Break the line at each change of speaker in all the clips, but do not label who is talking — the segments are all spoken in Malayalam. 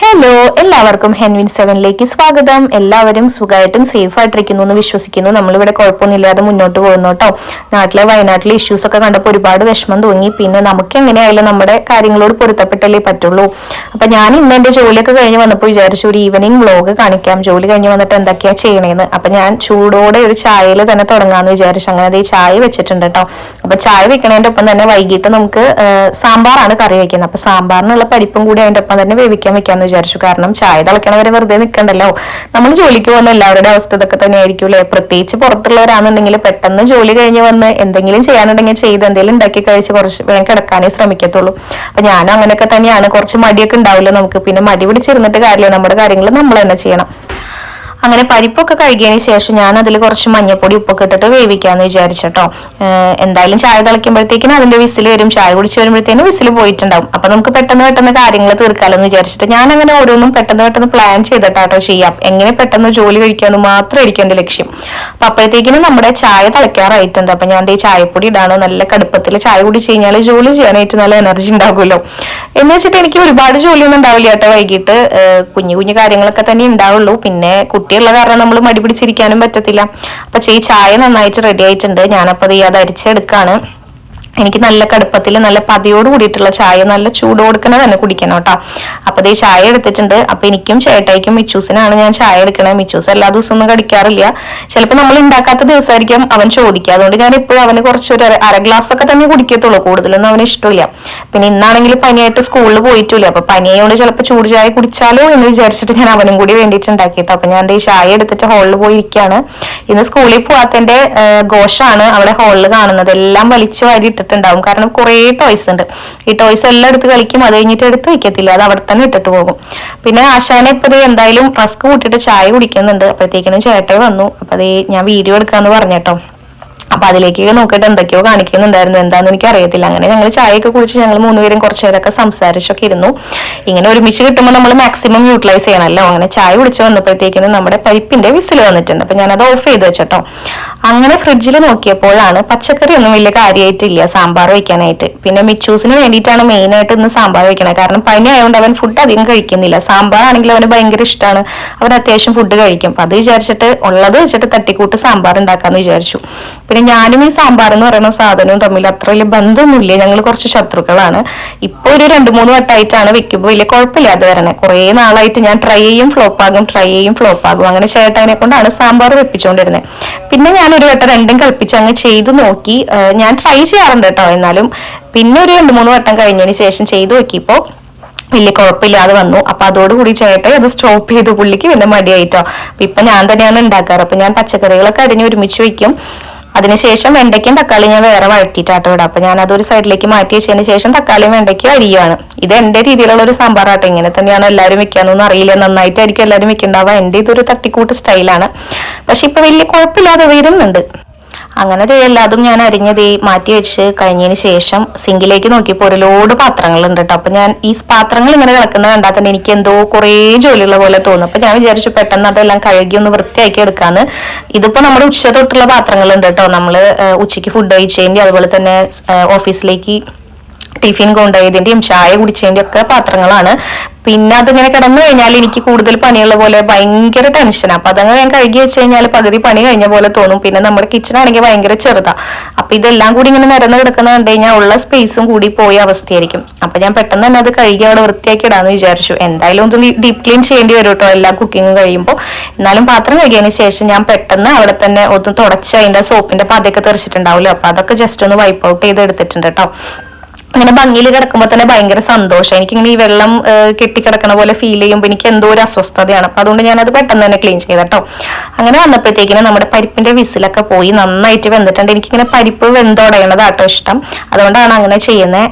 ഹലോ, എല്ലാവർക്കും ഹെൻവിൻ സെവനിലേക്ക് സ്വാഗതം. എല്ലാവരും സുഖമായിട്ടും സേഫ് ആയിട്ടിരിക്കുന്നു എന്ന് വിശ്വസിക്കുന്നു. നമ്മളിവിടെ കുഴപ്പമൊന്നുമില്ലാതെ മുന്നോട്ട് പോകുന്നു കേട്ടോ. വയനാട്ടിലെ ഇഷ്യൂസ് ഒക്കെ കണ്ടപ്പോൾ ഒരുപാട് വിഷമം തോന്നി. പിന്നെ നമുക്ക് എങ്ങനെയായാലും നമ്മുടെ കാര്യങ്ങളോട് പൊരുത്തപ്പെട്ടല്ലേ പറ്റുള്ളൂ. അപ്പൊ ഞാൻ ഇന്ന് എന്റെ ജോലിയൊക്കെ കഴിഞ്ഞ് വന്നപ്പോൾ വിചാരിച്ചു ഒരു ഈവനിങ് വ്ലോഗ് കാണിക്കാം. ജോലി കഴിഞ്ഞ് വന്നിട്ട് എന്തൊക്കെയാ ചെയ്യണേന്ന്. അപ്പൊ ഞാൻ ചൂടോടെ ഒരു ചായയിൽ തന്നെ തുടങ്ങാന്ന് വിചാരിച്ചു. അങ്ങനെ അതേ ചായ വെച്ചിട്ടുണ്ട് കേട്ടോ. അപ്പൊ ചായ വെക്കണതിന്റെ ഒപ്പം തന്നെ വൈകിട്ട് നമുക്ക് സാമ്പാറാണ് കറി വെക്കുന്നത്. അപ്പൊ സാമ്പാറിനുള്ള പരിപ്പും കൂടി അതിന്റെ ഒപ്പം തന്നെ വെക്കാന്ന് വിചാരിച്ചു. കാരണം ചായ തിളക്കണവരെ വെറുതെ നിൽക്കണ്ടല്ലോ. നമ്മൾ ജോലിക്ക് പോകുന്ന എല്ലാവരുടെ അവസ്ഥ ഇതൊക്കെ തന്നെ ആയിരിക്കുമല്ലേ. പ്രത്യേകിച്ച് പുറത്തുള്ളവരാണെന്നുണ്ടെങ്കിൽ പെട്ടെന്ന് ജോലി കഴിഞ്ഞ് വന്ന് എന്തെങ്കിലും ചെയ്യാനുണ്ടെങ്കിൽ ചെയ്ത് എന്തെങ്കിലും ഉണ്ടാക്കി കഴിച്ച് കുറച്ച് വേഗം കിടക്കാനേ ശ്രമിക്കത്തുള്ളൂ. അപ്പൊ ഞാനും അങ്ങനെയൊക്കെ തന്നെയാണ്. കുറച്ച് മടിയൊക്കെ ഉണ്ടാവില്ല നമുക്ക്. പിന്നെ മടി പിടിച്ചിരുന്നിട്ട് കാര്യമില്ല, നമ്മുടെ കാര്യങ്ങൾ നമ്മൾ തന്നെ ചെയ്യണം. അങ്ങനെ പരിപ്പൊക്കെ കഴുകിയതിന് ശേഷം ഞാൻ അതിൽ കുറച്ച് മഞ്ഞപ്പൊടി ഉപ്പൊക്കെ ഇട്ടിട്ട് വേവിക്കാന്ന് വിചാരിച്ചട്ടോ. എന്തായാലും ചായ തിളയ്ക്കുമ്പോഴത്തേക്കിനും അതിന്റെ വിസിൽ വരും. ചായ കുടിച്ച് വരുമ്പോഴത്തേനും വിസിൽ പോയിട്ടുണ്ടാവും. അപ്പൊ നമുക്ക് പെട്ടെന്ന് കാര്യങ്ങൾ തീർക്കാമെന്ന് വിചാരിച്ചിട്ട് ഞാൻ അങ്ങനെ ഓരോന്നും പെട്ടെന്ന് പ്ലാൻ ചെയ്തിട്ടാട്ടോ ചെയ്യാം. എങ്ങനെ പെട്ടെന്ന് ജോലി കഴിക്കാമെന്ന് മാത്രമായിരിക്കും എന്റെ ലക്ഷ്യം. അപ്പൊ അപ്പോഴത്തേക്കിനും നമ്മുടെ ചായ തിളയ്ക്കാറായിട്ടുണ്ട്. അപ്പൊ ഞാൻ ഈ ചായപ്പൊടി ഇടാണ്. നല്ല കടുപ്പത്തിൽ ചായ കുടിച്ച് കഴിഞ്ഞാൽ ജോലി ചെയ്യാനായിട്ട് നല്ല എനർജി ഉണ്ടാകുമല്ലോ. എന്ന് വെച്ചിട്ട് എനിക്ക് ഒരുപാട് ജോലിയൊന്നും ഉണ്ടാവില്ല കേട്ടോ. വൈകിട്ട് കുഞ്ഞു കാര്യങ്ങളൊക്കെ തന്നെ ഉണ്ടാവുള്ളൂ. പിന്നെ കുട്ടിയുള്ള കാരണം നമ്മൾ മടി പിടിച്ചിരിക്കാനും പറ്റത്തില്ല. അപ്പൊ ചായ നന്നായിട്ട് റെഡി ആയിട്ടുണ്ട്. ഞാനപ്പോ അത് അരിച്ചെടുക്കാണ്. എനിക്ക് നല്ല കടുപ്പത്തിൽ നല്ല പതിയോട് കൂടിയിട്ടുള്ള ചായ നല്ല ചൂട് കൊടുക്കണ തന്നെ കുടിക്കണം കേട്ടോ. അപ്പൊ ചായ എടുത്തിട്ടുണ്ട്. അപ്പൊ എനിക്കും ചേട്ടായിക്കും മിച്ചൂസിനാണ് ഞാൻ ചായ എടുക്കണേ. മിച്ചൂസ് എല്ലാ ദിവസവും ഒന്നും കടിക്കാറില്ല. ചിലപ്പോൾ നമ്മൾ ഉണ്ടാക്കാത്ത ദിവസമായിരിക്കും അവൻ ചോദിക്കുക. അതുകൊണ്ട് ഞാൻ ഇപ്പോഴും അവന് കുറച്ചൊരു അര ഗ്ലാസ് ഒക്കെ തന്നെ കുടിക്കത്തുള്ളൂ. കൂടുതലൊന്നും അവന് ഇഷ്ടമില്ല. പിന്നെ ഇന്നാണെങ്കിൽ പനിയായിട്ട് സ്കൂളിൽ പോയിട്ടില്ല. അപ്പൊ പനിയായോണ്ട് ചിലപ്പോൾ ചൂട് ചായ കുടിച്ചാലോ എന്ന് വിചാരിച്ചിട്ട് ഞാൻ അവനും കൂടി വേണ്ടിയിട്ട് ഉണ്ടാക്കിട്ടോ. അപ്പൊ ഞാൻ ചായ എടുത്തിട്ട് ഹാളിൽ പോയി ഇരിക്കുകയാണ്. ഇന്ന് സ്കൂളിൽ പോവാത്തതിന്റെ ഘോഷാണ് അവിടെ ഹാളിൽ കാണുന്നത്. എല്ലാം വലിച്ചു വാരിയിട്ട് ണ്ടാവും. കാരണം കുറെ ടോയ്സ് ഉണ്ട്. ഈ ടോയ്സ് എല്ലാം എടുത്ത് കളിക്കും. അത് കഴിഞ്ഞിട്ട് എടുത്ത് വയ്ക്കത്തില്ല. അത് അവിടെ തന്നെ ഇട്ടിട്ട് പോകും. പിന്നെ ആശാനെ ഇപ്പൊ എന്തായാലും റസ്ക് കൂട്ടിയിട്ട് ചായ കുടിക്കുന്നുണ്ട്. അപ്പോഴത്തേക്കിനും ചേട്ടൻ വന്നു. അപ്പൊ ഞാൻ വീഡിയോ എടുക്കാന്ന് പറഞ്ഞേട്ടോ. അപ്പൊ അതിലേക്ക് നോക്കിയിട്ട് എന്തൊക്കെയോ കാണിക്കുന്നുണ്ടായിരുന്നു. എന്താണെന്ന് എനിക്ക് അറിയത്തില്ല. അങ്ങനെ ഞങ്ങൾ ചായയൊക്കെ കുടിച്ച് ഞങ്ങൾ മൂന്നുപേരും കുറച്ചു നേരമൊക്കെ സംസാരിച്ചൊക്കെ ഇരുന്നു. ഇങ്ങനെ ഒരുമിച്ച് കിട്ടുമ്പോൾ നമ്മൾ മാക്സിമം യൂട്ടിലൈസ് ചെയ്യണമല്ലോ. അങ്ങനെ ചായ കുടിച്ച് വന്നപ്പോഴത്തേക്കിനും നമ്മുടെ പരിപ്പിന്റെ വിസിൽ വന്നിട്ടുണ്ട്. അപ്പൊ ഞാനത് ഓഫ് ചെയ്ത് വെച്ചോ. അങ്ങനെ ഫ്രിഡ്ജിൽ നോക്കിയപ്പോഴാണ് പച്ചക്കറി ഒന്നും വലിയ കാര്യമായിട്ടില്ല സാമ്പാർ വെക്കാനായിട്ട്. പിന്നെ മിച്ചൂസിന് വേണ്ടിയിട്ടാണ് മെയിൻ ആയിട്ട് ഇന്ന് സാമ്പാർ വെക്കണത്. കാരണം പനി ആയതുകൊണ്ട് അവൻ ഫുഡ് അധികം കഴിക്കുന്നില്ല. സാമ്പാർ ആണെങ്കിൽ അവന് ഭയങ്കര ഇഷ്ടമാണ്. അവൻ അത്യാവശ്യം ഫുഡ് കഴിക്കും. അപ്പൊ അത് വിചാരിച്ചിട്ട് ഉള്ളത് വെച്ചിട്ട് തട്ടിക്കൂട്ട് സാമ്പാർ ഉണ്ടാക്കാന്ന് വിചാരിച്ചു. പിന്നെ ഞാനും ഈ സാമ്പാർ എന്ന് പറയുന്ന സാധനവും തമ്മിൽ അത്ര വലിയ ബന്ധമൊന്നുമില്ല. ഞങ്ങൾ കുറച്ച് ശത്രുക്കളാണ്. ഇപ്പൊ ഒരു 2-3 വട്ടമായിട്ടാണ് വെക്കുമ്പോൾ വലിയ കുഴപ്പമില്ലാതെ വരണേ. കുറെ നാളായിട്ട് ഞാൻ ട്രൈ ചെയ്യും ഫ്ലോപ്പ് ആകും. അങ്ങനെ ചേട്ടനെ കൊണ്ടാണ് സാമ്പാർ വെപ്പിച്ചുകൊണ്ടിരുന്നത്. പിന്നെ ഞാൻ ഒരു വട്ടം രണ്ടും കൽപ്പിച്ച് അങ്ങ് ചെയ്തു നോക്കി. ഞാൻ ട്രൈ ചെയ്യാറുണ്ട് കേട്ടോ. എന്നാലും പിന്നെ ഒരു 2-3 വട്ടം കഴിഞ്ഞതിന് ശേഷം ചെയ്തു നോക്കിയപ്പോ വലിയ കുഴപ്പമില്ലാതെ വന്നു. അപ്പൊ അതോടുകൂടി ചേട്ടൻ അത് സ്റ്റോപ്പ് ചെയ്തു. പുള്ളിക്ക് പിന്നെ മടിയായിട്ടോ. അപ്പൊ ഇപ്പൊ ഞാൻ തന്നെയാണ് ഉണ്ടാക്കാറ്. അപ്പൊ ഞാൻ പച്ചക്കറികളൊക്കെ അരിഞ്ഞ് ഒരുമിച്ച് വെക്കും. അതിനുശേഷം വെണ്ടയ്ക്കും തക്കാളി ഞാൻ വേറെ വഴറ്റിയിട്ടാട്ടോ ഇടാം. അപ്പൊ ഞാൻ അതൊരു സൈഡിലേക്ക് മാറ്റി വെച്ചതിന് ശേഷം തക്കാളിയും വെണ്ടയ്ക്കും അരിയുവാണ്. ഇത് എന്റെ രീതിയിലുള്ള ഒരു സാമ്പാറാട്ടോ. ഇങ്ങനെ തന്നെയാണ് എല്ലാവരും വെക്കാന്നൊന്നും അറിയില്ല. നന്നായിട്ടായിരിക്കും എല്ലാവരും വെക്കുന്നുണ്ടാവുക. എന്റെ ഇതൊരു തട്ടിക്കൂട്ട് സ്റ്റൈലാണ്. പക്ഷെ ഇപ്പൊ വലിയ കുഴപ്പമില്ലാതെ വരുന്നുണ്ട്. അങ്ങനെ എല്ലാതും ഞാൻ അരിഞ്ഞത് മാറ്റി വെച്ച് കഴിഞ്ഞതിന് ശേഷം സിങ്കിലേക്ക് നോക്കിയപ്പോൾ ഒരു ലോഡ് പാത്രങ്ങളുണ്ട് കേട്ടോ. അപ്പൊ ഞാൻ ഈ പാത്രങ്ങൾ ഇങ്ങനെ കിടക്കുന്നത് കണ്ടാൽ തന്നെ എനിക്ക് എന്തോ കുറെ ജോലിയുള്ള പോലെ തോന്നും. അപ്പൊ ഞാൻ വിചാരിച്ചു പെട്ടെന്ന് അതെല്ലാം കഴുകി ഒന്ന് വൃത്തിയാക്കി എടുക്കാന്ന്. ഇതിപ്പോ നമ്മുടെ ഉച്ച തൊട്ടുള്ള പാത്രങ്ങളുണ്ട് കേട്ടോ. നമ്മള് ഉച്ചയ്ക്ക് ഫുഡ് കഴിച്ചതിന്റെ അതുപോലെ തന്നെ ഓഫീസിലേക്ക് ടിഫിൻ കൊണ്ടുപോയതിന്റെയും ചായ കുടിച്ചതിന്റെ ഒക്കെ പാത്രങ്ങളാണ്. പിന്നെ അതിങ്ങനെ കിടന്നു കഴിഞ്ഞാൽ എനിക്ക് കൂടുതൽ പണിയുള്ള പോലെ ഭയങ്കര ടെൻഷനാണ്. അപ്പൊ അതങ്ങനെ ഞാൻ കഴുകി വെച്ച് കഴിഞ്ഞാൽ പകുതി പണി കഴിഞ്ഞ പോലെ തോന്നും. പിന്നെ നമ്മുടെ കിച്ചൺ ആണെങ്കിൽ ഭയങ്കര ചെറുതാ. അപ്പൊ ഇതെല്ലാം കൂടി ഇങ്ങനെ നിരന്ന് കിടക്കുന്ന കണ്ടു കഴിഞ്ഞാൽ ഉള്ള സ്പേസും കൂടി പോയ അവസ്ഥയായിരിക്കും. അപ്പൊ ഞാൻ പെട്ടെന്ന് തന്നെ അത് കഴുകി അവിടെ വൃത്തിയാക്കി ഇടാന്ന് വിചാരിച്ചു. എന്തായാലും ഒന്ന് ഡീപ് ക്ലീൻ ചെയ്യേണ്ടി വരും കേട്ടോ എല്ലാ കുക്കിങ്ങും കഴിയുമ്പോൾ. എന്നാലും പാത്രം കഴുകിയതിന് ശേഷം ഞാൻ പെട്ടെന്ന് അവിടെ തന്നെ ഒന്ന് തുടച്ച് അതിന്റെ സോപ്പിന്റെ പതയൊക്കെ തെറിച്ചിട്ടുണ്ടാവില്ലോ. അപ്പൊ അതൊക്കെ ജസ്റ്റ് ഒന്ന് വൈപ്പ് ഔട്ട് ചെയ്ത് എടുത്തിട്ടുണ്ട് കേട്ടോ. അങ്ങനെ ഭംഗിയിൽ കിടക്കുമ്പോൾ തന്നെ ഭയങ്കര സന്തോഷം. എനിക്കിങ്ങനെ ഈ വെള്ളം കെട്ടിക്കിടക്കണ പോലെ ഫീൽ ചെയ്യുമ്പോൾ എനിക്ക് എന്തോ ഒരു അസ്വസ്ഥതയാണ്. അപ്പൊ അതുകൊണ്ട് ഞാനത് പെട്ടെന്ന് തന്നെ ക്ലീൻ ചെയ്തട്ടോ. അങ്ങനെ വന്നപ്പോഴത്തേക്കിനും നമ്മുടെ പരിപ്പിന്റെ വിസിലൊക്കെ പോയി നന്നായിട്ട് വെന്തിട്ടുണ്ട്. എനിക്കിങ്ങനെ പരിപ്പ് വെന്തുടയണതാട്ടോ ഇഷ്ടം. അതുകൊണ്ടാണ് അങ്ങനെ ചെയ്യുന്നത്.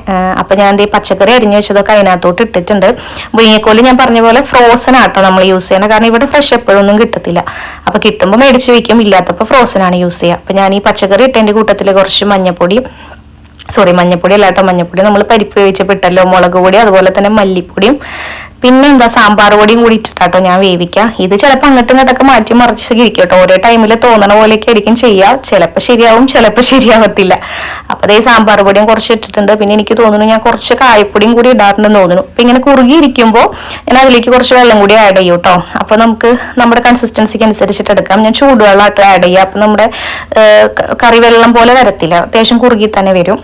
അപ്പൊ ഞാൻ ഈ പച്ചക്കറി അരിഞ്ഞു വെച്ചതൊക്കെ അതിനകത്തോട്ട് ഇട്ടിട്ടുണ്ട്. മുരിങ്ങക്കോല് ഞാൻ പറഞ്ഞ പോലെ ഫ്രോസൺ ആട്ടോ നമ്മൾ യൂസ് ചെയ്യണം. കാരണം ഇവിടെ ഫ്രഷ് എപ്പോഴൊന്നും കിട്ടത്തില്ല. അപ്പൊ കിട്ടുമ്പോൾ മേടിച്ച് വെക്കും, ഇല്ലാത്തപ്പോൾ ഫ്രോസൺ ആണ് യൂസ് ചെയ്യുക. അപ്പൊ ഞാൻ ഈ പച്ചക്കറി ഇട്ടതിന്റെ കൂട്ടത്തിൽ കുറച്ച് മഞ്ഞപ്പൊടി അല്ല കേട്ടോ, മഞ്ഞപ്പൊടി നമ്മൾ പരിപ്പ് വേവിച്ചപ്പോൾ ഇട്ടല്ലോ, മുളക് പൊടി അതുപോലെ തന്നെ മല്ലിപ്പൊടിയും പിന്നെ എന്താ സാമ്പാർ പൊടിയും കൂടി ഇട്ടിട്ടാട്ടോ ഞാൻ വേവിക്കാം. ഇത് ചിലപ്പോൾ അങ്ങോട്ടും ഇങ്ങോട്ടൊക്കെ മാറ്റി മറിച്ച് ഇരിക്കും കേട്ടോ. ഓരോ ടൈമിൽ തോന്നണ പോലെയൊക്കെ ആയിരിക്കും ചെയ്യുക. ചിലപ്പോൾ ശരിയാവും, ചിലപ്പോൾ ശരിയാവത്തില്ല. അപ്പൊ അതേ സാമ്പാർ പൊടിയും കുറച്ച് ഇട്ടിട്ടുണ്ട്. പിന്നെ എനിക്ക് തോന്നുന്നു ഞാൻ കുറച്ച് കായപ്പൊടിയും കൂടി ഇടാറുണ്ടെന്ന് തോന്നുന്നു. അപ്പൊ ഇങ്ങനെ കുറുകി ഇരിക്കുമ്പോൾ ഞാൻ അതിലേക്ക് കുറച്ച് വെള്ളം കൂടി ആഡ് ചെയ്യും കേട്ടോ. അപ്പൊ നമുക്ക് നമ്മുടെ കൺസിസ്റ്റൻസിക്ക് അനുസരിച്ചിട്ട് എടുക്കാം. ഞാൻ ചൂടുവെള്ളമായിട്ട് ആഡ് ചെയ്യാം. അപ്പൊ നമ്മുടെ കറി വെള്ളം പോലെ വരത്തില്ല, അത്യാവശ്യം കുറുകി തന്നെ വരും.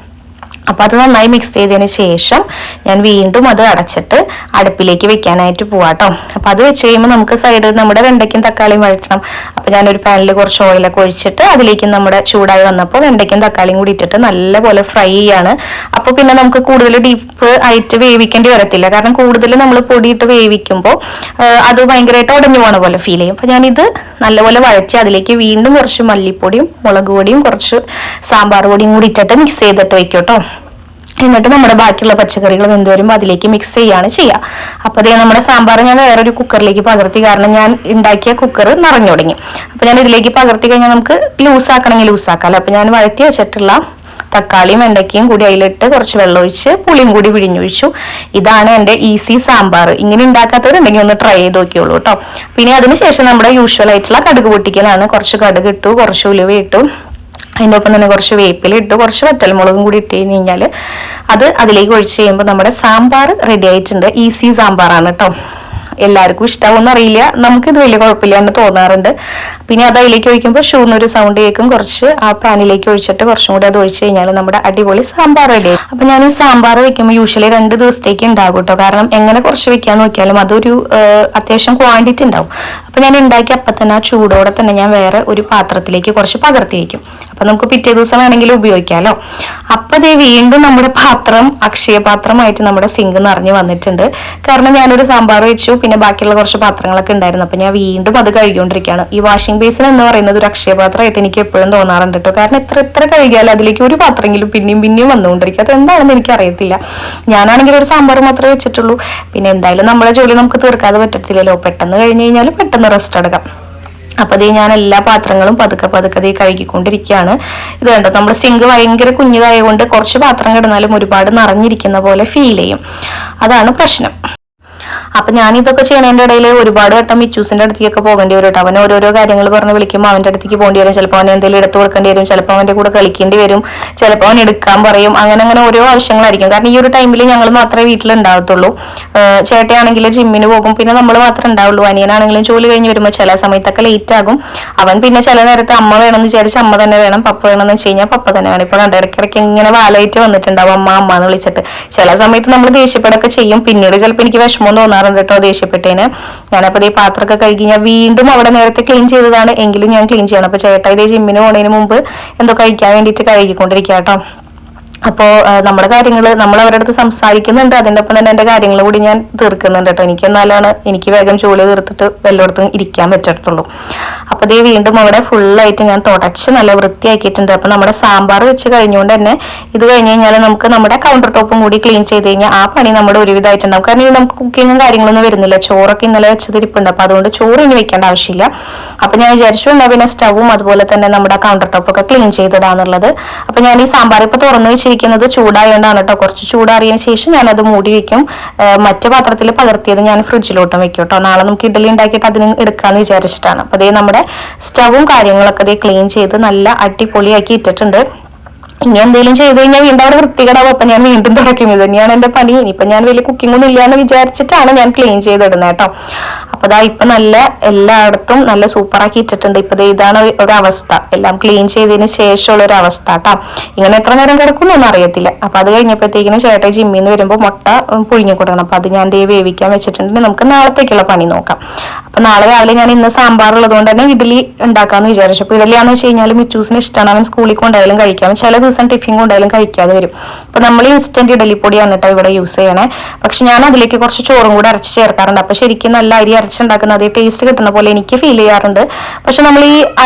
അപ്പൊ അത് നന്നായി മിക്സ് ചെയ്തതിന് ശേഷം ഞാൻ വീണ്ടും അത് അടച്ചിട്ട് അടുപ്പിലേക്ക് വെക്കാനായിട്ട് പോവാട്ടോ. അപ്പൊ അത് വെച്ച് കഴിയുമ്പോൾ നമുക്ക് സൈഡിൽ നമ്മുടെ വെണ്ടയ്ക്കും തക്കാളിയും വഴറ്റണം. അപ്പൊ ഞാനൊരു പാനിൽ കുറച്ച് ഓയിലൊക്കെ ഒഴിച്ചിട്ട് അതിലേക്ക് നമ്മുടെ ചൂടായി വന്നപ്പോൾ വെണ്ടയ്ക്കും തക്കാളിയും കൂടി ഇട്ടിട്ട് നല്ലപോലെ ഫ്രൈ ചെയ്യാണ്. അപ്പൊ പിന്നെ നമുക്ക് കൂടുതൽ ഡീപ്പ് ആയിട്ട് വേവിക്കേണ്ടി വരത്തില്ല. കാരണം കൂടുതൽ നമ്മൾ പൊടിയിട്ട് വേവിക്കുമ്പോൾ അത് ഭയങ്കരമായിട്ട് ഉടഞ്ഞു പോണ പോലെ ഫീൽ ചെയ്യും. അപ്പൊ ഞാനിത് നല്ലപോലെ വഴറ്റി അതിലേക്ക് വീണ്ടും കുറച്ച് മല്ലിപ്പൊടിയും മുളക് പൊടിയും കുറച്ച് സാമ്പാർ പൊടിയും കൂടി ഇട്ടിട്ട് മിക്സ് ചെയ്തിട്ട് വെക്കും കേട്ടോ. എന്നിട്ട് നമ്മുടെ ബാക്കിയുള്ള പച്ചക്കറികൾ വെന്ത് വരുമ്പോൾ അതിലേക്ക് മിക്സ് ചെയ്യാണ് ചെയ്യുക. അപ്പൊ അതേ നമ്മുടെ സാമ്പാർ ഞാൻ വേറൊരു കുക്കറിലേക്ക് പകർത്തി. കാരണം ഞാൻ ഉണ്ടാക്കിയ കുക്കർ നിറഞ്ഞു തുടങ്ങി. അപ്പൊ ഞാൻ ഇതിലേക്ക് പകർത്തി കഴിഞ്ഞാൽ നമുക്ക് ലൂസാക്കണമെങ്കിൽ ലൂസാക്കാമല്ലോ. അപ്പൊ ഞാൻ വഴറ്റി വെച്ചിട്ടുള്ള തക്കാളിയും വെണ്ടയ്ക്കയും കൂടി അതിലിട്ട് കുറച്ച് വെള്ളം ഒഴിച്ച് പുളിയും കൂടി പിഴിഞ്ഞൊഴിച്ചു. ഇതാണ് എൻ്റെ ഈസി സാമ്പാർ. ഇങ്ങനെ ഉണ്ടാക്കാത്തവരുണ്ടെങ്കിൽ ഒന്ന് ട്രൈ ചെയ്ത് നോക്കിയോളൂ കേട്ടോ. പിന്നെ അതിനുശേഷം നമ്മുടെ യൂഷ്വൽ ആയിട്ടുള്ള കടുക് പൊട്ടിക്കലാണ്. കുറച്ച് കടുക് ഇട്ടു, കുറച്ച് ഉലുവ ഇട്ടു, അതിൻ്റെ ഒപ്പം തന്നെ കുറച്ച് വേപ്പില ഇട്ട് കുറച്ച് വറ്റൽമുളകും കൂടി ഇട്ട് കഴിഞ്ഞാൽ അത് അതിലേക്ക് ഒഴിച്ച് കഴിയുമ്പോൾ നമ്മുടെ സാമ്പാർ റെഡി ആയിട്ടുണ്ട്. ഈസി സാമ്പാറാണ് കേട്ടോ. എല്ലാവർക്കും ഇഷ്ടാവുമെന്ന് അറിയില്ല, നമുക്കിത് വലിയ കുഴപ്പമില്ല എന്ന് തോന്നാറുണ്ട്. പിന്നെ അത് അതിലേക്ക് ഒഴിക്കുമ്പോൾ ഷൂന്നൊരു സൗണ്ട് കേൾക്കും. കുറച്ച് ആ പാനിലേക്ക് ഒഴിച്ചിട്ട് കുറച്ചും കൂടി അത് ഒഴിച്ച് കഴിഞ്ഞാൽ നമ്മുടെ അടിപൊളി സാമ്പാർ റെഡി. അപ്പൊ ഞാൻ ഈ സാമ്പാർ വെക്കുമ്പോൾ യൂഷ്വലി 2 ദിവസത്തേക്ക് ഉണ്ടാകും കേട്ടോ. കാരണം എങ്ങനെ കുറച്ച് വെക്കാൻ നോക്കിയാലും അതൊരു അത്യാവശ്യം ക്വാണ്ടിറ്റി ഉണ്ടാവും. അപ്പൊ ഞാൻ ഉണ്ടാക്കി അപ്പം തന്നെ ആ ചൂടോടെ തന്നെ ഞാൻ വേറെ ഒരു പാത്രത്തിലേക്ക് കുറച്ച് പകർത്തി വയ്ക്കും. അപ്പൊ നമുക്ക് പിറ്റേ ദിവസം വേണമെങ്കിലും ഉപയോഗിക്കാമല്ലോ. അപ്പൊ ദേ വീണ്ടും നമ്മുടെ പാത്രം അക്ഷയപാത്രമായിട്ട് നമ്മുടെ സിങ്ക് നിറഞ്ഞു വന്നിട്ടുണ്ട്. കാരണം ഞാനൊരു സാമ്പാർ വെച്ചു, പിന്നെ ബാക്കിയുള്ള കുറച്ച് പാത്രങ്ങളൊക്കെ ഉണ്ടായിരുന്നു. അപ്പൊ ഞാൻ വീണ്ടും അത് കഴുകിക്കൊണ്ടിരിക്കുകയാണ്. ഈ വാഷിംഗ് ബേസിൻ എന്ന് പറയുന്നത് ഒരു അക്ഷയപാത്രമായിട്ട് എനിക്ക് എപ്പോഴും തോന്നാറുണ്ട് കേട്ടോ. കാരണം എത്ര കഴുകിയാലും അതിലേക്ക് ഒരു പാത്രമെങ്കിലും പിന്നെയും വന്നുകൊണ്ടിരിക്കും. അത് എന്താണെന്ന് എനിക്ക് അറിയത്തില്ല. ഞാനാണെങ്കിൽ ഒരു സാമ്പാർ മാത്രമേ വെച്ചിട്ടുള്ളൂ. പിന്നെ എന്തായാലും നമ്മുടെ ജോലി നമുക്ക് തീർക്കാതെ പറ്റത്തില്ലല്ലോ. പെട്ടെന്ന് കഴിഞ്ഞ് കഴിഞ്ഞാൽ പെട്ടെന്ന് റെസ്റ്റ് എടുക്കാം. അപ്പൊ അതേ ഞാൻ എല്ലാ പാത്രങ്ങളും പതുക്കെ കഴുകിക്കൊണ്ടിരിക്കുകയാണ്. ഇത് കണ്ടോ, നമ്മുടെ സിങ്ക് ഭയങ്കര കുഞ്ഞതായതുകൊണ്ട് കുറച്ച് പാത്രം കിടന്നാലും ഒരുപാട് നിറഞ്ഞിരിക്കുന്ന പോലെ ഫീൽ ചെയ്യും. അതാണ് പ്രശ്നം. അപ്പൊ ഞാൻ ഇതൊക്കെ ചെയ്യണതിന്റെ ഇടയിൽ ഒരുപാട് വട്ടം മിച്ചൂസിന്റെ അടുത്തേക്കൊക്കെ പോകേണ്ടി വരും കേട്ടോ. അവൻ ഓരോരോ കാര്യങ്ങൾ പറഞ്ഞ് വിളിക്കുമ്പോൾ അവന്റെ അടുത്തേക്ക് പോകേണ്ടി വരും. ചിലപ്പോൾ അവൻ എന്തെങ്കിലും എടുത്തു കൊടുക്കേണ്ടി വരും, ചിലപ്പോൾ അവന്റെ കൂടെ കളിക്കേണ്ടി വരും, ചിലപ്പോൾ അവൻ എടുക്കാൻ പറയും. അങ്ങനെ ഓരോ ആവശ്യങ്ങളായിരിക്കും. കാരണം ഈ ഒരു ടൈമിൽ ഞങ്ങൾ മാത്രമേ വീട്ടിലുണ്ടാവത്തുള്ളൂ. ചേട്ടയാണെങ്കിൽ ജിമ്മിന് പോകും, പിന്നെ നമ്മൾ മാത്രമേ ഉണ്ടാവുള്ളൂ. അനിയനാണെങ്കിലും ജോലി കഴിഞ്ഞ് വരുമ്പോൾ ചില സമയത്തൊക്കെ ലേറ്റ് ആകും. അവൻ പിന്നെ ചില നേരത്തെ അമ്മ വേണമെന്ന് വിചാരിച്ച് അമ്മ തന്നെ വേണം, പപ്പ വേണമെന്ന് വെച്ച് കഴിഞ്ഞാൽ പപ്പ തന്നെ വേണം. ഇപ്പോൾ ഇടയ്ക്കിടയ്ക്ക് ഇങ്ങനെ വാലായിട്ട് വന്നിട്ടുണ്ടാവും അമ്മ എന്ന് വിളിച്ചിട്ട്. ചില സമയത്ത് നമ്മൾ ദേഷ്യപ്പെടൊക്കെ ചെയ്യും. പിന്നീട് ചിലപ്പോൾ എനിക്ക് വിഷമം തോന്നാറുണ്ട് കേട്ടോ ദേഷ്യപ്പെട്ടേന്. ഞാനപ്പോൾ ഈ പാത്രമൊക്കെ കഴുകി ഞാൻ വീണ്ടും അവിടെ നേരത്തെ ക്ലീൻ ചെയ്തതാണ്, എങ്കിലും ഞാൻ ക്ലീൻ ചെയ്യണം. അപ്പൊ ചേട്ടാ ഇതേ ജിമ്മിന് പോണതിന് മുമ്പ് എന്തോ കഴിക്കാൻ വേണ്ടിയിട്ട് കഴുകിക്കൊണ്ടിരിക്കുക കേട്ടോ. അപ്പോൾ നമ്മുടെ കാര്യങ്ങൾ നമ്മൾ അവരുടെ അടുത്ത് സംസാരിക്കുന്നുണ്ട്, അതിൻ്റെ ഒപ്പം തന്നെ എൻ്റെ കാര്യങ്ങൾ കൂടി ഞാൻ തീർക്കുന്നുണ്ട് കേട്ടോ. എനിക്ക് എന്നാലാണ് എനിക്ക് വേഗം ജോലി തീർത്തിട്ട് വല്ലയിടത്തും ഇരിക്കാൻ പറ്റത്തുള്ളൂ. അപ്പോൾ ഇതേ വീണ്ടും അവിടെ ഫുള്ളായിട്ട് ഞാൻ തുടച്ച് നല്ല വൃത്തിയാക്കിയിട്ടുണ്ട്. അപ്പോൾ നമ്മുടെ സാമ്പാർ വെച്ച് കഴിഞ്ഞുകൊണ്ട് തന്നെ ഇത് കഴിഞ്ഞ് കഴിഞ്ഞാൽ നമുക്ക് നമ്മുടെ കൗണ്ടർ ടോപ്പും കൂടി ക്ലീൻ ചെയ്ത് കഴിഞ്ഞാൽ ആ പണി നമ്മുടെ ഒരുവിധമായിട്ടുണ്ടാവും. കാരണം ഇത് നമുക്ക് കുക്കിങ്ങും കാര്യങ്ങളൊന്നും വരുന്നില്ല. ചോറൊക്കെ ഇന്നലെ വെച്ചതിരിപ്പുണ്ട്. അപ്പോൾ അതുകൊണ്ട് ചോറ് ഇനി വെക്കേണ്ട ആവശ്യമില്ല. അപ്പം ഞാൻ വിചാരിച്ചു എന്നാൽ പിന്നെ സ്റ്റവും അതുപോലെ തന്നെ നമ്മുടെ കൗണ്ടർ ടോപ്പൊക്കെ ക്ലീൻ ചെയ്തിടാന്നുള്ളത്. അപ്പം ഞാൻ ഈ സാമ്പാർ ഇപ്പോൾ തുറന്നു വെച്ചിരിക്കുന്നത് ചൂടായതുകൊണ്ടാണ് കേട്ടോ. കുറച്ച് ചൂടാറിയതിന് ശേഷം ഞാനത് മൂടി വെക്കും. മറ്റു പാത്രത്തിൽ പകർത്തിയത് ഞാൻ ഫ്രിഡ്ജിലോട്ടും വെക്കും കേട്ടോ. നാളെ നമുക്ക് ഇഡ്ഡലി ഉണ്ടാക്കിയിട്ട് അതിന് എടുക്കാന്ന് വിചാരിച്ചിട്ടാണ്. അപ്പോൾ അതേ നമ്മുടെ സ്റ്റവും കാര്യങ്ങളൊക്കെ അതേ ക്ലീൻ ചെയ്ത് നല്ല അടിപൊളിയാക്കി ഇട്ടിട്ടുണ്ട്. ഇനി എന്തെങ്കിലും ചെയ്ത് കഴിഞ്ഞാൽ വീണ്ടും അവിടെ വൃത്തികേടാവും. അപ്പൊ ഞാൻ വീണ്ടും തുടക്കും. ഇത് തന്നെയാണ് എന്റെ പണി. ഇനിയിപ്പൊ ഞാൻ വലിയ കുക്കിംഗ് ഒന്നും ഇല്ലാന്ന് വിചാരിച്ചിട്ടാണ് ഞാൻ ക്ലീൻ ചെയ്തിടുന്നത് കേട്ടോ. അപ്പൊ ദാ ഇപ്പൊ നല്ല എല്ലായിടത്തും നല്ല സൂപ്പറാക്കി ഇട്ടിട്ടുണ്ട്. ഇപ്പൊ ഇതാണ് ഒരു അവസ്ഥ, എല്ലാം ക്ലീൻ ചെയ്തതിന് ശേഷമുള്ള ഒരു അവസ്ഥ കേട്ടോ. ഇങ്ങനെ എത്ര നേരം കിടക്കുന്നൊന്നും അറിയത്തില്ല. അപ്പൊ അത് കഴിഞ്ഞപ്പോഴത്തേക്കിനും ചേട്ടൻ ജിമ്മിൽ നിന്ന് വരുമ്പോൾ മുട്ട പുഴുങ്ങി കൊടുക്കണം. അപ്പൊ അത് ഞാൻ വേവിക്കാൻ വെച്ചിട്ടുണ്ടെങ്കിൽ നമുക്ക് നാളത്തേക്കുള്ള പണി നോക്കാം. അപ്പൊ നാളെ രാവിലെ ഞാൻ ഇന്ന് സാമ്പാർ ഉള്ളതുകൊണ്ട് തന്നെ ഇഡ്ഡലി ഉണ്ടാക്കാന്ന് വിചാരിച്ചു. അപ്പൊ ഇഡ്ഡലിയാന്ന് വെച്ച് കഴിഞ്ഞാൽ മിച്ചൂസിന് ഇഷ്ടമാണ്. അവൻ സ്കൂളിൽ കൊണ്ടായാലും കഴിക്കാം, ചില ദിവസം ടിഫിൻ കൊണ്ടായാലും കഴിക്കാതെ വരും. അപ്പൊ നമ്മൾ ഇൻസ്റ്റന്റ് ഇഡ്ഡലിപ്പൊടിയാണ് കേട്ടോ ഇവിടെ യൂസ് ചെയ്യണേ. പക്ഷെ ഞാൻ അതിലേക്ക് കുറച്ച് ചോറും കൂടെ അരച്ച് ചേർക്കാറുണ്ട്. അപ്പൊ ശരിക്കും നല്ല അരി അരച്ചുണ്ടാക്കുന്ന അതേ ടേസ്റ്റ് കിട്ടുന്ന പോലെ എനിക്ക് ഫീൽ ചെയ്യാറുണ്ട്. പക്ഷെ നമ്മൾ ഈ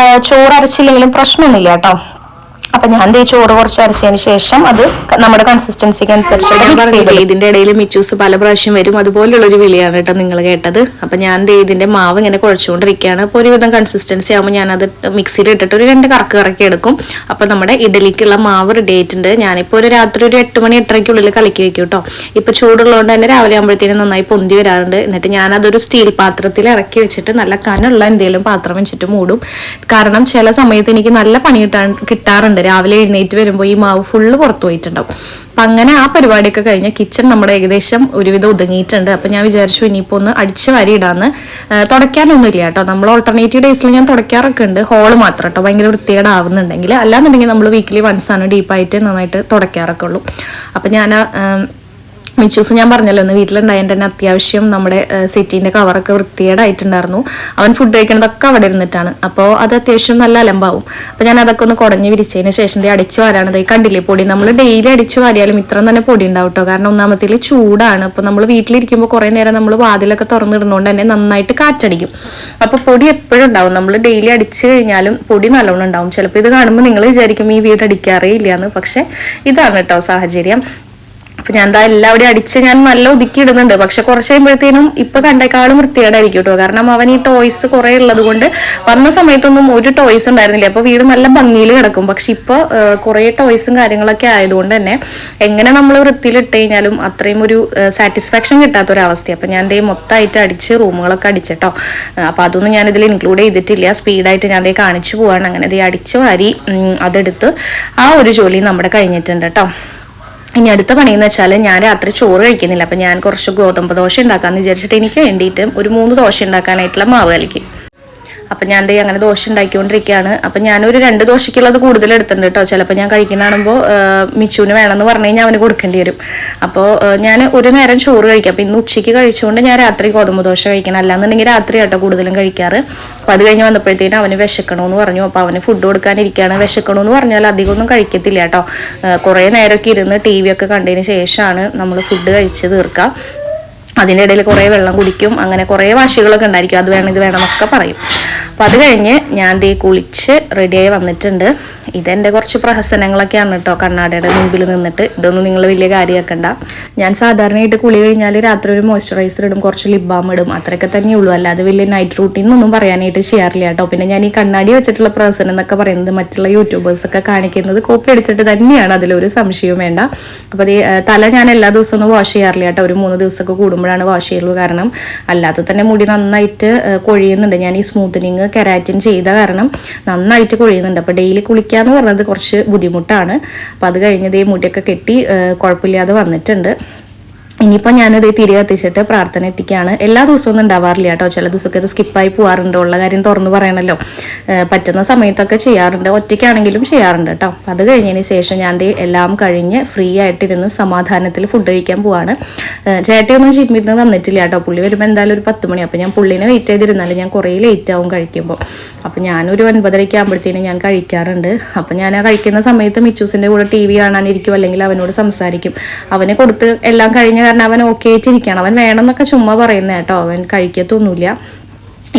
ചോറ് അരച്ചില്ലെങ്കിലും പ്രശ്നമൊന്നുമില്ല കേട്ടോ. അപ്പൊ ഞാൻ ചോറ് കുറച്ച് അരച്ചതിന് ശേഷം അത് നമ്മുടെ കൺസിസ്റ്റൻസിക്ക് അനുസരിച്ച്
ഇതിന്റെ ഇടയിൽ മിച്ചൂസ് പല പ്രാവശ്യം വരും, അതുപോലുള്ളൊരു വിളിയാണ് കേട്ടോ നിങ്ങൾ കേട്ടത്. അപ്പൊ ഞാൻ ഇതിന്റെ മാവ് ഇങ്ങനെ കുഴച്ചുകൊണ്ടിരിക്കുകയാണ്. അപ്പോൾ ഒരുവിധം കൺസിസ്റ്റൻസി ആകുമ്പോൾ ഞാനത് മിക്സിയിൽ ഇട്ടിട്ട് ഒരു 2 കറക്കി എടുക്കും. അപ്പൊ നമ്മുടെ ഇഡലിക്കുള്ള മാവ് റെഡി ആയിട്ടുണ്ട്. ഞാനിപ്പോൾ രാത്രി ഒരു 8 മണി 8:30 കലക്കി വെക്കും കേട്ടോ. ഇപ്പൊ ചൂടുള്ളതുകൊണ്ട് തന്നെ രാവിലെ ആകുമ്പോഴത്തേനും നന്നായി പൊന്തി വരാറുണ്ട്. എന്നിട്ട് ഞാനതൊരു സ്റ്റീൽ പാത്രത്തിൽ ഇറക്കി വെച്ചിട്ട് നല്ല കനുള്ള എന്തെങ്കിലും പാത്രം വെച്ചിട്ട് മൂടും. കാരണം ചില സമയത്ത് എനിക്ക് നല്ല പണി കിട്ടാറുണ്ട്. രാവിലെ എഴുന്നേറ്റ് വരുമ്പോൾ ഈ മാവ് ഫുള്ള് പുറത്തു പോയിട്ടുണ്ടാവും. അപ്പം അങ്ങനെ ആ പരിപാടിയൊക്കെ കഴിഞ്ഞ് കിച്ചൺ നമ്മുടെ ഏകദേശം ഒരുവിധം ഒതുങ്ങിയിട്ടുണ്ട്. അപ്പം ഞാൻ വിചാരിച്ചു ഇനിയിപ്പോൾ ഒന്ന് അടിച്ച് വാരി ഇടാന്ന്. തുടയ്ക്കാനൊന്നും ഇല്ല കേട്ടോ. നമ്മൾ ഓൾട്ടർനേറ്റീവ് ഡേയ്സിൽ ഞാൻ തുടയ്ക്കാറൊക്കെ ഉണ്ട്, ഹോള് മാത്രം കേട്ടോ, ഭയങ്കര വൃത്തികേടാവുന്നുണ്ടെങ്കിൽ. അല്ലാന്നുണ്ടെങ്കിൽ നമ്മൾ വീക്കിലി വൺസ് ആണ് ഡീപ്പായിട്ട് നന്നായിട്ട് തുടയ്ക്കാറൊക്കെ ഉള്ളൂ. അപ്പം ഞാൻ മിച്ചൂസ് ഞാൻ പറഞ്ഞല്ലോ ഒന്ന് വീട്ടിലുണ്ടായതിൻ്റെ തന്നെ അത്യാവശ്യം നമ്മുടെ സെറ്റിൻ്റെ കവറൊക്കെ വൃത്തികേടായിട്ടുണ്ടായിരുന്നു. അവൻ ഫുഡ് കഴിക്കുന്നതൊക്കെ അവിടെ ഇരുന്നിട്ടാണ്. അപ്പോൾ അത് അത്യാവശ്യം നല്ല അലമ്പാവും. അപ്പോൾ ഞാൻ അതൊക്കെ ഒന്ന് കുടഞ്ഞ് വിരിച്ചതിന് ശേഷം അടിച്ചു വാരാണ്. കണ്ടില്ലേ പൊടി, നമ്മൾ ഡെയിലി അടിച്ചു വാരിയാലും ഇത്രയും തന്നെ പൊടി ഉണ്ടാവും കേട്ടോ. കാരണം ഒന്നാമത്തിൽ ചൂടാണ്. അപ്പോൾ നമ്മൾ വീട്ടിലിരിക്കുമ്പോൾ കുറേ നേരം നമ്മൾ വാതിലൊക്കെ തുറന്നിടുന്നതുകൊണ്ട് തന്നെ നന്നായിട്ട് കാറ്റടിക്കും. അപ്പോൾ പൊടി എപ്പോഴും ഉണ്ടാവും. നമ്മൾ ഡെയിലി അടിച്ചു കഴിഞ്ഞാലും പൊടി നല്ലോണം ഉണ്ടാവും. ചിലപ്പോൾ ഇത് കാണുമ്പോൾ നിങ്ങൾ വിചാരിക്കും ഈ വീട് അടിക്കാറേ ഇല്ലയെന്ന്. പക്ഷെ ഇതാണ് കേട്ടോ സാഹചര്യം. അപ്പൊ ഞാൻ എന്താ എല്ലാവരും അടിച്ച് ഞാൻ നല്ല ഒതുക്കി ഇടുന്നുണ്ട്. പക്ഷെ കുറച്ച് കഴിയുമ്പോഴത്തേനും ഇപ്പൊ കണ്ടേക്കാളും വൃത്തികേടായിരിക്കും കേട്ടോ. കാരണം അവൻ ഈ ടോയ്സ് കുറെ ഉള്ളത് കൊണ്ട് വന്ന സമയത്തൊന്നും ഒരു ടോയ്സ് ഉണ്ടായിരുന്നില്ല. അപ്പൊ വീട് നല്ല ഭംഗിയിൽ കിടക്കും. പക്ഷെ ഇപ്പൊ കുറെ ടോയ്സും കാര്യങ്ങളൊക്കെ ആയതുകൊണ്ട് തന്നെ എങ്ങനെ നമ്മൾ വൃത്തിയിൽ ഇട്ട് കഴിഞ്ഞാലും അത്രയും ഒരു സാറ്റിസ്ഫാക്ഷൻ കിട്ടാത്തൊരവസ്ഥ. അപ്പൊ ഞാൻ മൊത്തമായിട്ട് അടിച്ച് റൂമുകളൊക്കെ അടിച്ചിട്ടോ. അപ്പൊ അതൊന്നും ഞാൻ ഇതിൽ ഇൻക്ലൂഡ് ചെയ്തിട്ടില്ല. സ്പീഡായിട്ട് ഞാൻ കാണിച്ചു പോവാണ്. അങ്ങനെ അടിച്ച് വാരി അതെടുത്ത് ആ ഒരു ജോലി നമ്മുടെ കഴിഞ്ഞിട്ടുണ്ട് കേട്ടോ. ഇനി അടുത്ത പണിയെന്ന് വെച്ചാൽ ഞാൻ രാത്രി ചോറ് കഴിക്കുന്നില്ല. അപ്പം ഞാൻ കുറച്ച് ഗോതമ്പ് ദോശ ഉണ്ടാക്കാമെന്ന് വിചാരിച്ചിട്ട് എനിക്ക് വേണ്ടിയിട്ട് ഒരു 3 ദോശ ഉണ്ടാക്കാനായിട്ടുള്ള മാവ് കലക്കി. അപ്പം ഞാൻ അങ്ങനെ ദോശ ഉണ്ടാക്കിക്കൊണ്ടിരിക്കുകയാണ്. അപ്പം ഞാനൊരു 2 ദോശയ്ക്കുള്ളത് കൂടുതൽ എടുത്തിട്ടുണ്ട് കേട്ടോ. ചിലപ്പോൾ ഞാൻ കഴിക്കുന്നതാകുമ്പോൾ മിച്ചുവിന് വേണമെന്ന് പറഞ്ഞു കഴിഞ്ഞാൽ അവന് കൊടുക്കേണ്ടി വരും. അപ്പോൾ ഞാൻ ഒരു നേരം ചോറ് കഴിക്കാം. അപ്പം ഇന്ന് ഉച്ചയ്ക്ക് കഴിച്ചുകൊണ്ട് ഞാൻ രാത്രി ഗോതമ്പ് ദോശ കഴിക്കണം. അല്ലാന്നുണ്ടെങ്കിൽ രാത്രി കേട്ടോ കൂടുതലും കഴിക്കാറ്. അപ്പം അത് കഴിഞ്ഞ് വന്നപ്പോഴത്തേനും അവന് വിശക്കണമെന്ന് പറഞ്ഞു. അപ്പോൾ അവന് ഫുഡ് കൊടുക്കാനിരിക്കുകയാണ്. വിശക്കണമെന്ന് പറഞ്ഞാൽ അധികമൊന്നും കഴിക്കത്തില്ല കേട്ടോ. കുറേ നേരമൊക്കെ ഇരുന്ന് TV ഒക്കെ കണ്ടതിന് ശേഷമാണ് നമ്മൾ ഫുഡ് കഴിച്ച് തീർക്കുക. അതിൻ്റെ ഇടയിൽ കുറേ വെള്ളം കുടിക്കും. അങ്ങനെ കുറേ വാശികളൊക്കെ ഉണ്ടായിരിക്കും. അത് വേണം ഇത് വേണം എന്നൊക്കെ പറയും. അപ്പം അത് കഴിഞ്ഞ് ഞാൻ കുളിച്ച് റെഡിയായി വന്നിട്ടുണ്ട്. ഇതെൻ്റെ കുറച്ച് പ്രഹസനങ്ങളൊക്കെയാണ് കേട്ടോ കണ്ണാടിയുടെ മുമ്പിൽ നിന്നിട്ട്. ഇതൊന്നും നിങ്ങൾ വലിയ കാര്യമാക്കണ്ട. ഞാൻ സാധാരണയായിട്ട് കുളി കഴിഞ്ഞാൽ രാത്രി ഒരു മോയ്സ്ചറൈസർ ഇടും, കുറച്ച് ലിപ് ബാം ഇടും, അത്രയൊക്കെ തന്നെയുള്ളൂ. അല്ലാതെ വലിയ നൈറ്റ് റൂട്ടീൻ ഒന്നും പറയാനായിട്ട് ചെയ്യാറില്ല കേട്ടോ. പിന്നെ ഞാൻ ഈ കണ്ണാടി വെച്ചിട്ടുള്ള പ്രഹസനം എന്നൊക്കെ പറയുന്നത് മറ്റുള്ള യൂട്യൂബേഴ്സൊക്കെ കാണിക്കുന്നത് കോപ്പി അടിച്ചിട്ട് തന്നെയാണ്, അതിലൊരു സംശയവും വേണ്ട. അപ്പോൾ തല ഞാൻ എല്ലാ ദിവസവും ഒന്നും വാഷ് ചെയ്യാറില്ല കേട്ടോ. ഒരു 3 ദിവസമൊക്കെ കൂടുമ്പോഴാണ് വാഷ് ചെയ്യുള്ളൂ. കാരണം അല്ലാതെ തന്നെ മുടി നന്നായിട്ട് കൊഴിയുന്നുണ്ട്. ഞാൻ ഈ സ്മൂത്തനിങ് കെരാറ്റിൻ ചെയ്ത കാരണം നന്നായിട്ട് കൊഴിയുന്നുണ്ട്. അപ്പോൾ ഡെയിലി കുളിക്കാന്ന് പറഞ്ഞത് കുറച്ച് ബുദ്ധിമുട്ടാണ്. അപ്പോൾ അത് കഴിഞ്ഞതേ മുടിയൊക്കെ കെട്ടി കുഴപ്പമില്ലാതെ വന്നിട്ടുണ്ട്. ഇനിയിപ്പോൾ ഞാനത് തിരി കത്തിച്ചിട്ട് പ്രാർത്ഥന എത്തിക്കുകയാണ്. എല്ലാ ദിവസവും ഒന്നും ഉണ്ടാവാറില്ല കേട്ടോ. ചില ദിവസമൊക്കെ ഇത് സ്കിപ്പായി പോകാറുണ്ട്. ഉള്ള കാര്യം തുറന്ന് പറയണല്ലോ. പറ്റുന്ന സമയത്തൊക്കെ ചെയ്യാറുണ്ട്, ഒറ്റയ്ക്കാണെങ്കിലും ചെയ്യാറുണ്ട് കേട്ടോ. അപ്പം അത് കഴിഞ്ഞതിന് ശേഷം ഞാൻ എല്ലാം കഴിഞ്ഞ് ഫ്രീ ആയിട്ടിരുന്ന് സമാധാനത്തിൽ ഫുഡ് കഴിക്കാൻ പോവാണ്. ചേട്ടയൊന്നും ജിമ്മിൽ നിന്ന് വന്നിട്ടില്ല കേട്ടോ. പുള്ളി വരുമ്പോൾ എന്തായാലും ഒരു 10 മണി. അപ്പം ഞാൻ പുള്ളിനെ വെയിറ്റ് ചെയ്തിരുന്നാലും ഞാൻ കുറേ ലേറ്റ് ആവും കഴിക്കുമ്പോൾ. അപ്പം ഞാനൊരു 9:30 ആകുമ്പോഴത്തേനും ഞാൻ കഴിക്കാറുണ്ട്. അപ്പം ഞാൻ ആ കഴിക്കുന്ന സമയത്ത് മിച്ചൂസിൻ്റെ കൂടെ TV കാണാനിരിക്കും, അല്ലെങ്കിൽ അവനോട് സംസാരിക്കും. അവനെ കൊടുത്ത് എല്ലാം കഴിഞ്ഞ കാരണം അവൻ ഓക്കെ ആയിട്ടിരിക്കുകയാണ്. അവൻ വേണമെന്നൊക്കെ ചുമ്മാ പറയുന്നത് കേട്ടോ. അവൻ കഴിക്കത്തൊന്നുമില്ല.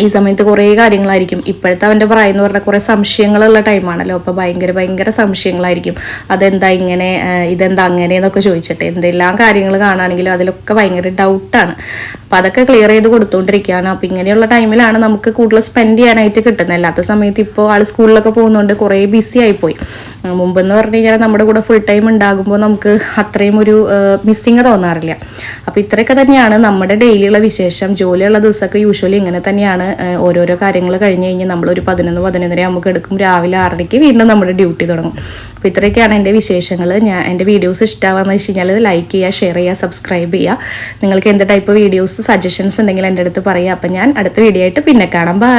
ഈ സമയത്ത് കുറേ കാര്യങ്ങളായിരിക്കും. ഇപ്പോഴത്തെ അവൻ്റെ പ്രായം എന്ന് പറഞ്ഞാൽ കുറേ സംശയങ്ങളുള്ള ടൈമാണല്ലോ. അപ്പോൾ ഭയങ്കര സംശയങ്ങളായിരിക്കും. അതെന്താ ഇങ്ങനെ, ഇതെന്താ അങ്ങനെ എന്നൊക്കെ ചോദിച്ചിട്ട് എന്തെല്ലാം കാര്യങ്ങൾ കാണുകയാണെങ്കിലും അതിലൊക്കെ ഭയങ്കര ഡൗട്ടാണ്. അപ്പോൾ അതൊക്കെ ക്ലിയർ ചെയ്ത് കൊടുത്തുകൊണ്ടിരിക്കുകയാണ്. അപ്പോൾ ഇങ്ങനെയുള്ള ടൈമിലാണ് നമുക്ക് കൂടുതൽ സ്പെൻഡ് ചെയ്യാനായിട്ട് കിട്ടുന്നത്. അല്ലാത്ത സമയത്ത് ഇപ്പോൾ ആൾ സ്കൂളിലൊക്കെ പോകുന്നതുകൊണ്ട് കുറേ ബിസി ആയിപ്പോയി. മുമ്പെന്ന് പറഞ്ഞു കഴിഞ്ഞാൽ നമ്മുടെ കൂടെ ഫുൾ ടൈം ഉണ്ടാകുമ്പോൾ നമുക്ക് അത്രയും ഒരു മിസ്സിങ് തോന്നാറില്ല. അപ്പോൾ ഇത്രയൊക്കെ തന്നെയാണ് നമ്മുടെ ഡെയിലിയുള്ള വിശേഷം. ജോലിയുള്ള ദിവസമൊക്കെ യൂഷ്വലി ഇങ്ങനെ തന്നെയാണ്. ഓരോരോ കാര്യങ്ങൾ കഴിഞ്ഞ് കഴിഞ്ഞാൽ നമ്മളൊരു 11-11:30 നമുക്ക് എടുക്കും. രാവിലെ 6:00 വീണ്ടും നമ്മുടെ ഡ്യൂട്ടി തുടങ്ങും. അപ്പോൾ ഇത്രയൊക്കെയാണ് എൻ്റെ വിശേഷങ്ങൾ. എൻ്റെ വീഡിയോസ് ഇഷ്ടമാണെന്ന് വെച്ച് കഴിഞ്ഞാൽ ലൈക്ക് ചെയ്യുക, ഷെയർ ചെയ്യുക, സബ്സ്ക്രൈബ് ചെയ്യുക. നിങ്ങൾക്ക് എന്ത് ടൈപ്പ് വീഡിയോസ് സജഷൻസ് ഉണ്ടെങ്കിൽ എൻ്റെ അടുത്ത് പറയുക. അപ്പം ഞാൻ അടുത്ത വീഡിയോ ആയിട്ട് പിന്നെ കാണാം. ബൈ.